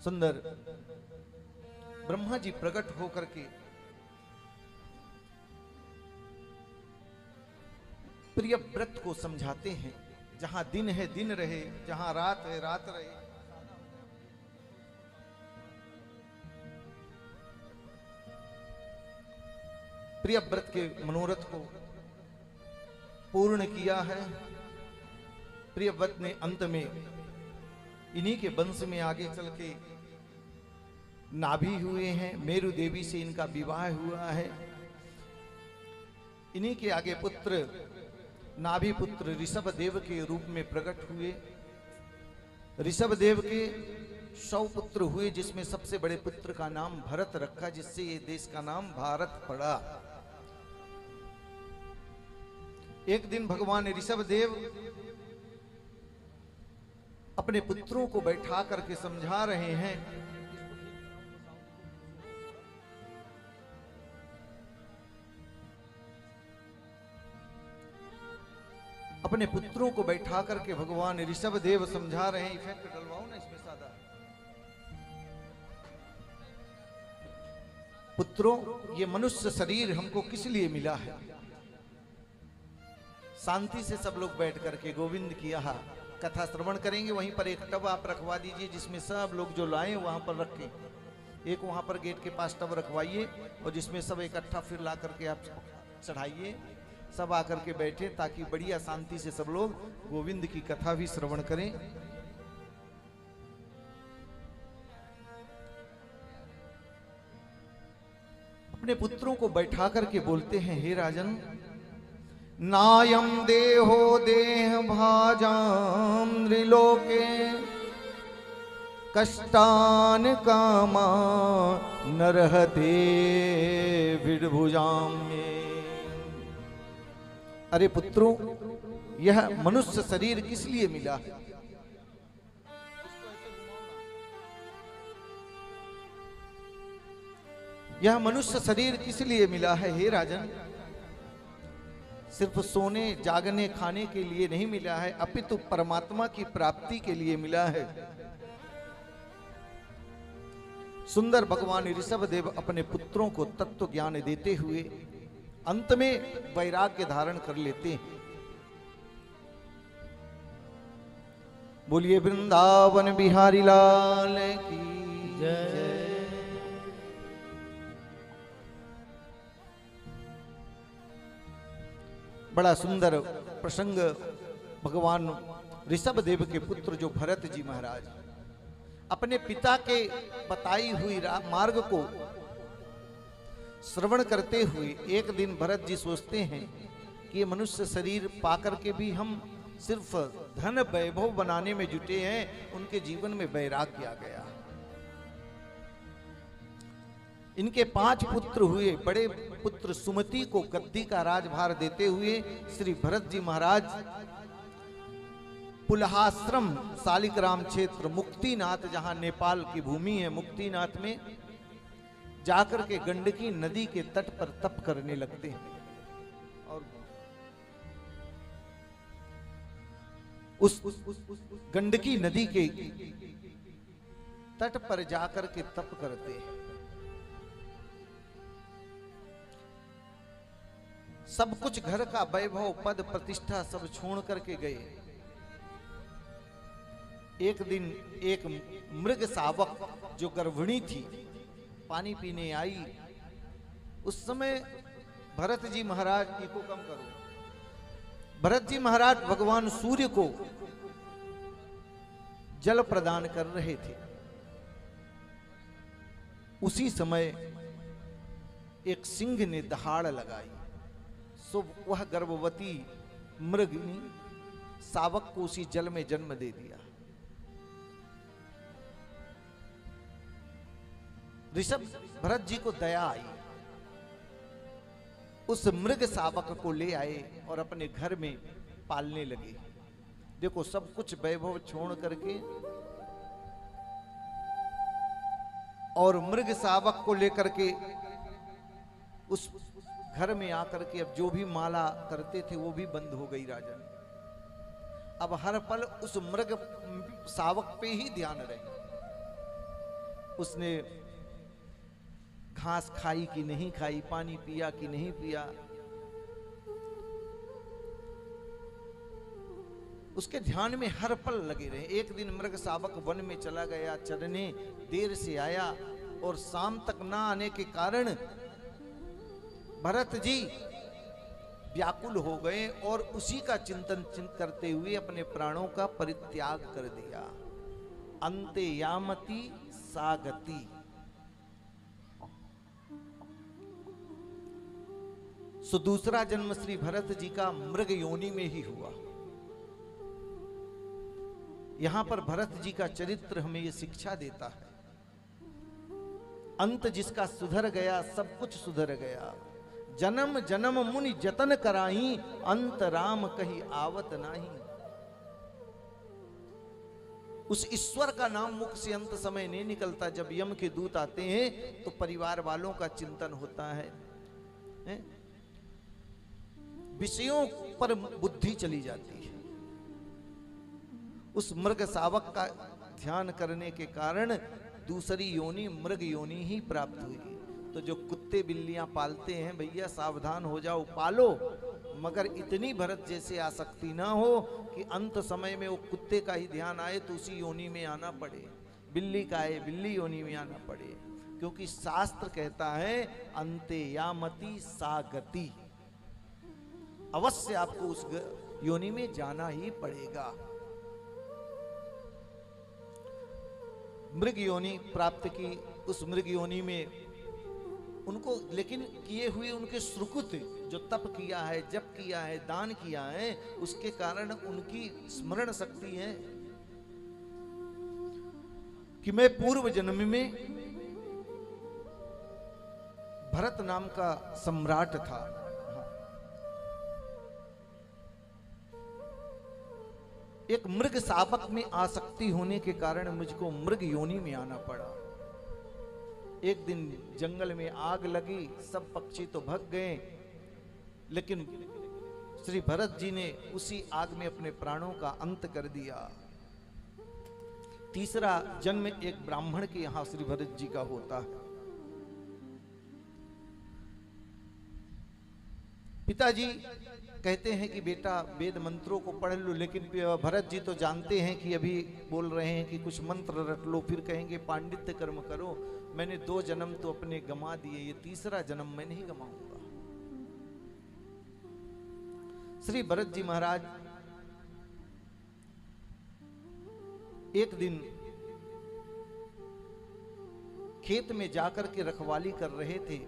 सुंदर ब्रह्मा जी प्रकट होकर के प्रिय व्रत को समझाते हैं। जहां दिन है दिन रहे, जहां रात है रात रहे। प्रिय व्रत के मनोरथ को पूर्ण किया है। प्रिय व्रत ने अंत में इन्हीं के वंश में आगे चल के नाभि हुए हैं। मेरु देवी से इनका विवाह हुआ है। इन्हीं के आगे पुत्र नाभि पुत्र ऋषभ देव के रूप में प्रकट हुए। ऋषभ देव के 100 पुत्र हुए, जिसमें सबसे बड़े पुत्र का नाम भरत रखा, जिससे ये देश का नाम भारत पड़ा। एक दिन भगवान ऋषभ देव अपने पुत्रों को बैठा करके समझा रहे हैं। अपने पुत्रों को बैठा करके भगवान ऋषभ देव समझा रहे हैं। इफेक्ट डलवाओ ना इसमें सादा। पुत्रों, ये मनुष्य शरीर हमको किस लिए मिला है? शांति से सब लोग बैठ करके गोविंद की यह कथा श्रवण करेंगे। वहीं पर एक टब आप रखवा दीजिए, जिसमें सब लोग जो लाए वहां पर रखें। एक वहां पर गेट के पास टब रखवाइए और जिसमें सब इकट्ठा फिर ला करके आप चढ़ाइए। सब आकर के बैठे ताकि बढ़िया शांति से सब लोग गोविंद की कथा भी श्रवण करें। अपने पुत्रों को बैठा करके बोलते हैं, हे राजन, नायम देहो देह भाजाम त्रिलोके कष्टान कामा नरहते विडभुजाम में। अरे पुत्रों, यह मनुष्य शरीर किस लिए मिला है? यह मनुष्य शरीर किस लिए मिला है? हे राजन, सिर्फ सोने जागने खाने के लिए नहीं मिला है, अपितु परमात्मा की प्राप्ति के लिए मिला है। सुंदर भगवान ऋषभ देव अपने पुत्रों को तत्व ज्ञान देते हुए अंत में वैराग्य धारण कर लेते हैं। बोलिए वृंदावन बिहारी लाल की जय। बड़ा सुंदर प्रसंग भगवान ऋषभ देव के पुत्र जो भरत जी महाराज अपने पिता के बताई हुई मार्ग को श्रवण करते हुए एक दिन भरत जी सोचते हैं कि ये मनुष्य शरीर पाकर के भी हम सिर्फ धन वैभव बनाने में जुटे हैं। उनके जीवन में वैराग्य आ गया। इनके 5 पुत्र हुए। बड़े पुत्र सुमति को गद्दी का राजभार देते हुए श्री भरत जी महाराज पुलहाश्रम शालिग्राम क्षेत्र मुक्तिनाथ, जहां नेपाल की भूमि है, मुक्तिनाथ में जाकर के गंडकी नदी के तट पर तप करने लगते हैं। और उस गंडकी नदी के तट पर जाकर के तप करते हैं। सब कुछ घर का वैभव पद प्रतिष्ठा सब छोड़ करके गए। एक दिन एक मृग शावक जो गर्भिणी थी पानी पीने आई। उस समय भरत जी महाराज को कम करो, भरत जी महाराज भगवान सूर्य को जल प्रदान कर रहे थे। उसी समय एक सिंह ने दहाड़ लगाई। सो वह गर्भवती मृगिनी शावक को उसी जल में जन्म दे दिया। ऋषभ भरत जी को दया आई, उस मृग शावक को ले आए और अपने घर में पालने लगे। देखो, सब कुछ वैभव छोड़ करके और मृग शावक को लेकर के उस घर में आकर के अब जो भी माला करते थे वो भी बंद हो गई राजन। अब हर पल उस मृग शावक पे ही ध्यान रहे। उसने घास खाई कि नहीं खाई, पानी पिया कि नहीं पिया, उसके ध्यान में हर पल लगे रहे। एक दिन मृग शावक वन में चला गया चरने, देर से आया और शाम तक ना आने के कारण भरत जी व्याकुल हो गए और उसी का चिंतन करते हुए अपने प्राणों का परित्याग कर दिया। अंते यामति सागति। सो दूसरा जन्म श्री भरत जी का मृग योनि में ही हुआ। यहां पर भरत जी का चरित्र हमें यह शिक्षा देता है, अंत जिसका सुधर गया सब कुछ सुधर गया। जन्म जन्म मुनि जतन कराई, अंत राम कहीं आवत नाही। उस ईश्वर का नाम मुख से अंत समय नहीं निकलता। जब यम के दूत आते हैं तो परिवार वालों का चिंतन होता है, विषयों पर बुद्धि चली जाती है। उस मृग शावक का ध्यान करने के कारण दूसरी योनि मृग योनि ही प्राप्त हुई। तो जो कुत्ते बिल्लियां पालते हैं, भैया सावधान हो जाओ, पालो, मगर इतनी भरत जैसे आसक्ति ना हो कि अंत समय में वो कुत्ते का ही ध्यान आए तो उसी योनि में आना पड़े, बिल्ली का आए बिल्ली योनि में आना पड़े। क्योंकि शास्त्र कहता है अंते यामति सागति, अवश्य आपको उस योनि में जाना ही पड़ेगा। मृग योनि प्राप्त की। उस मृग योनि में उनको लेकिन किए हुए उनके सुकृत, जो तप किया है, जप किया है, दान किया है, उसके कारण उनकी स्मरण शक्ति है कि मैं पूर्व जन्म में भरत नाम का सम्राट था। एक मृग शावक में आसक्ति होने के कारण मुझको मृग योनि में आना पड़ा। एक दिन जंगल में आग लगी, सब पक्षी तो भग गए, लेकिन श्री भरत जी ने उसी आग में अपने प्राणों का अंत कर दिया। तीसरा जन्म एक ब्राह्मण के यहां श्री भरत जी का होता है। पिताजी कहते हैं कि बेटा वेद मंत्रों को पढ़ लो, लेकिन भरत जी तो जानते हैं कि अभी बोल रहे हैं कि कुछ मंत्र रट लो, फिर कहेंगे पांडित्य कर्म करो। मैंने 2 जन्म तो अपने गंवा दिए, ये तीसरा जन्म मैं नहीं गंवाऊंगा। श्री भरत जी महाराज एक दिन खेत में जाकर के रखवाली कर रहे थे।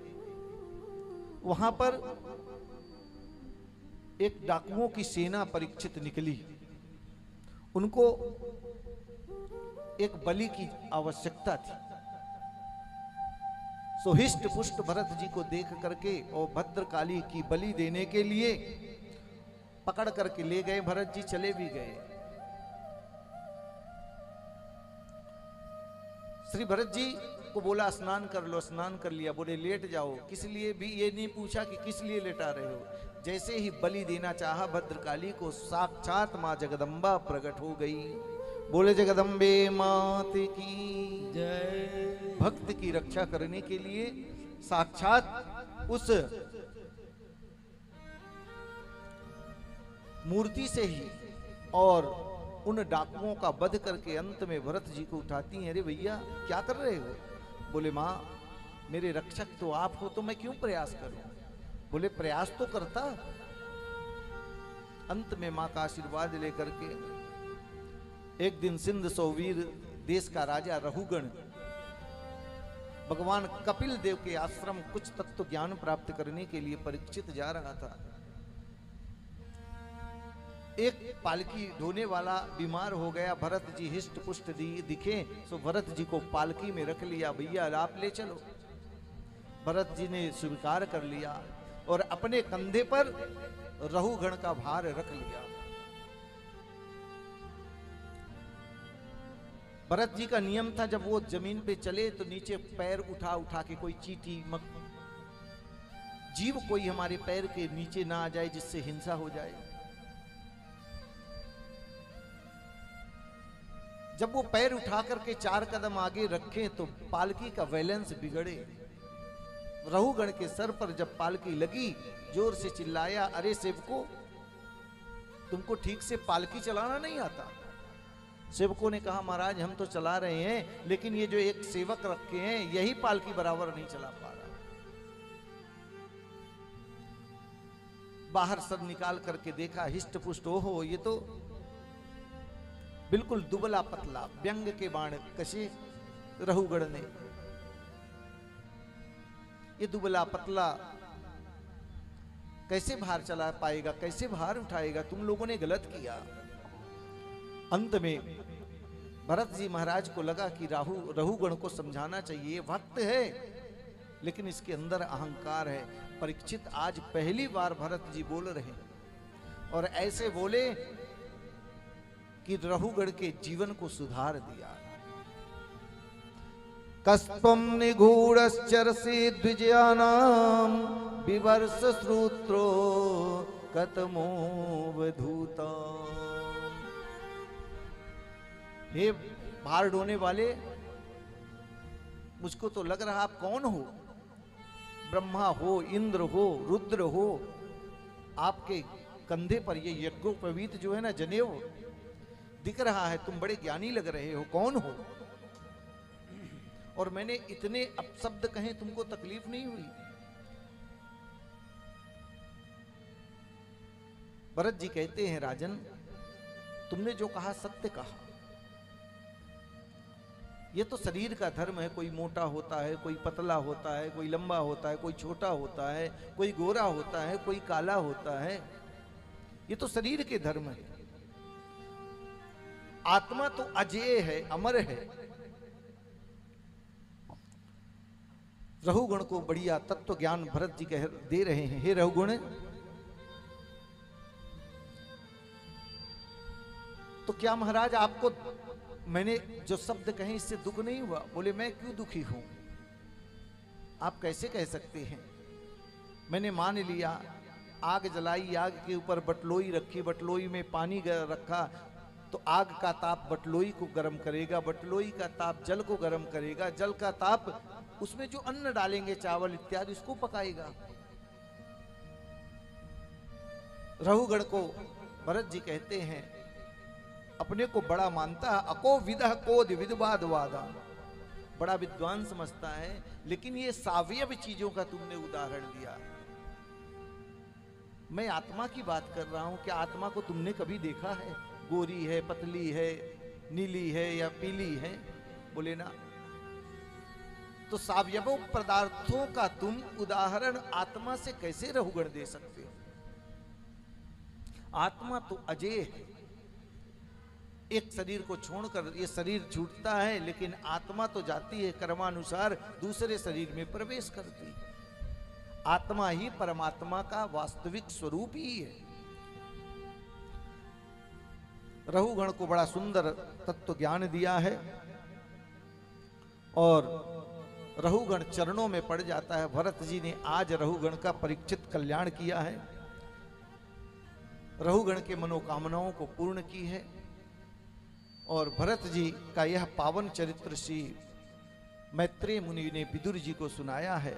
वहां पर एक डाकुओं की सेना परीक्षित निकली। उनको एक बलि की आवश्यकता थी। सो हिष्ट पुष्ट भरत जी को देख करके और भद्रकाली की बलि देने के लिए पकड़ करके ले गए। भरत जी चले भी गए। श्री भरत जी को बोला स्नान कर लो, स्नान कर लिया। बोले लेट जाओ, किस लिए भी ये नहीं पूछा कि किस लिए लेटा रहे हो। जैसे ही बलि देना चाहा भद्रकाली को, साक्षात मां जगदम्बा प्रकट हो गई। बोले जगदम्बे मात की जय। भक्त की रक्षा करने के लिए साक्षात उस मूर्ति से ही और उन डाकुओं का वध करके अंत में भरत जी को उठाती हैं। अरे भैया क्या कर रहे हो? बोले मां मेरे रक्षक तो आप हो, तो मैं क्यों प्रयास करूं? बोले प्रयास तो करता। अंत में मां का आशीर्वाद लेकर के एक दिन सिंध सौवीर देश का राजा रहुगण भगवान कपिल देव के आश्रम कुछ तत्व ज्ञान प्राप्त करने के लिए परीक्षित जा रहा था। एक पालकी ढोने वाला बीमार हो गया। भरत जी हिष्ट पुष्ट दिखे, सो भरत जी को पालकी में रख लिया। भैया आप ले चलो। भरत जी ने स्वीकार कर लिया और अपने कंधे पर रहुगण का भार रख लिया। भरत जी का नियम था जब वो जमीन पे चले तो नीचे पैर उठा उठा के कोई चींटी जीव कोई हमारे पैर के नीचे ना आ जाए जिससे हिंसा हो जाए। जब वो पैर उठा करके 4 कदम आगे रखे तो पालकी का बैलेंस बिगड़े। रहुगण के सर पर जब पालकी लगी, जोर से चिल्लाया, अरे सेवको, तुमको ठीक से पालकी चलाना नहीं आता? सेवकों ने कहा, महाराज हम तो चला रहे हैं, लेकिन ये जो एक सेवक रखे हैं यही पालकी बराबर नहीं चला पा रहा। बाहर सर निकाल करके देखा, हिस्ट पुष्ट, हो ये तो बिल्कुल दुबला पतला, व्यंग के बाण कसे रहुगण ने। ये दुबला पतला कैसे भार चला पाएगा, कैसे भार उठाएगा? तुम लोगों ने गलत किया। अंत में भरत जी महाराज को लगा कि रहुगण को समझाना चाहिए, भक्त है लेकिन इसके अंदर अहंकार है। परीक्षित आज पहली बार भरत जी बोल रहे हैं और ऐसे बोले कि रहुगण के जीवन को सुधार दिया। कस्त्वं निगूढ़श्चरसि द्विजयानां विवर्ष श्रुत्रो कतमोवधूता। हे भार ढोने वाले, मुझको तो लग रहा आप कौन हो? ब्रह्मा हो, इंद्र हो, रुद्र हो, आपके कंधे पर ये यज्ञोपवीत जो है ना जनेऊ दिख रहा है, तुम बड़े ज्ञानी लग रहे हो, कौन हो? और मैंने इतने अपशब्द कहे, तुमको तकलीफ नहीं हुई? भरत जी कहते हैं, राजन तुमने जो कहा सत्य कहा। ये तो शरीर का धर्म है, कोई मोटा होता है, कोई पतला होता है, कोई लंबा होता है, कोई छोटा होता है, कोई गोरा होता है, कोई काला होता है। ये तो शरीर के धर्म है। आत्मा तो अजेय है, अमर है। रहुगुण को बढ़िया तत्व ज्ञान भरत जी कह दे रहे हैं। हे रहुगुण, तो क्या महाराज आपको मैंने जो शब्द कहे इससे दुख नहीं हुआ? बोले, मैं क्यों दुखी हूं? आप कैसे कह सकते हैं? मैंने मान लिया, आग जलाई, आग के ऊपर बटलोई रखी, बटलोई में पानी रखा, तो आग का ताप बटलोई को गर्म करेगा, बटलोई का ताप जल को गर्म करेगा, जल का ताप उसमें जो अन्न डालेंगे, चावल इत्यादि, उसको पकाएगा। रहुगण को भरत जी कहते हैं, अपने को बड़ा मानता है, अको विदह कोद विद्वाद वादा, बड़ा विद्वान समझता है, लेकिन ये सावयव चीजों का तुमने उदाहरण दिया। मैं आत्मा की बात कर रहा हूं, क्या आत्मा को तुमने कभी देखा है? गोरी है, पतली है, नीली है या पीली है? बोले ना। तो सावयव पदार्थों का तुम उदाहरण आत्मा से कैसे रहुगण दे सकते हो? आत्मा तो अजेय है। एक शरीर को छोड़कर ये शरीर छूटता है, लेकिन आत्मा तो जाती है कर्मानुसार, दूसरे शरीर में प्रवेश करती। आत्मा ही परमात्मा का वास्तविक स्वरूप ही है। रहुगण को बड़ा सुंदर तत्व ज्ञान दिया है और रहुगण चरणों में पड़ जाता है। भरत जी ने आज रहुगण का परीक्षित कल्याण किया है, रहुगण के मनोकामनाओं को पूर्ण की है। और भरत जी का यह पावन चरित्र श्री मैत्रेय मुनि ने विदुर जी को सुनाया है।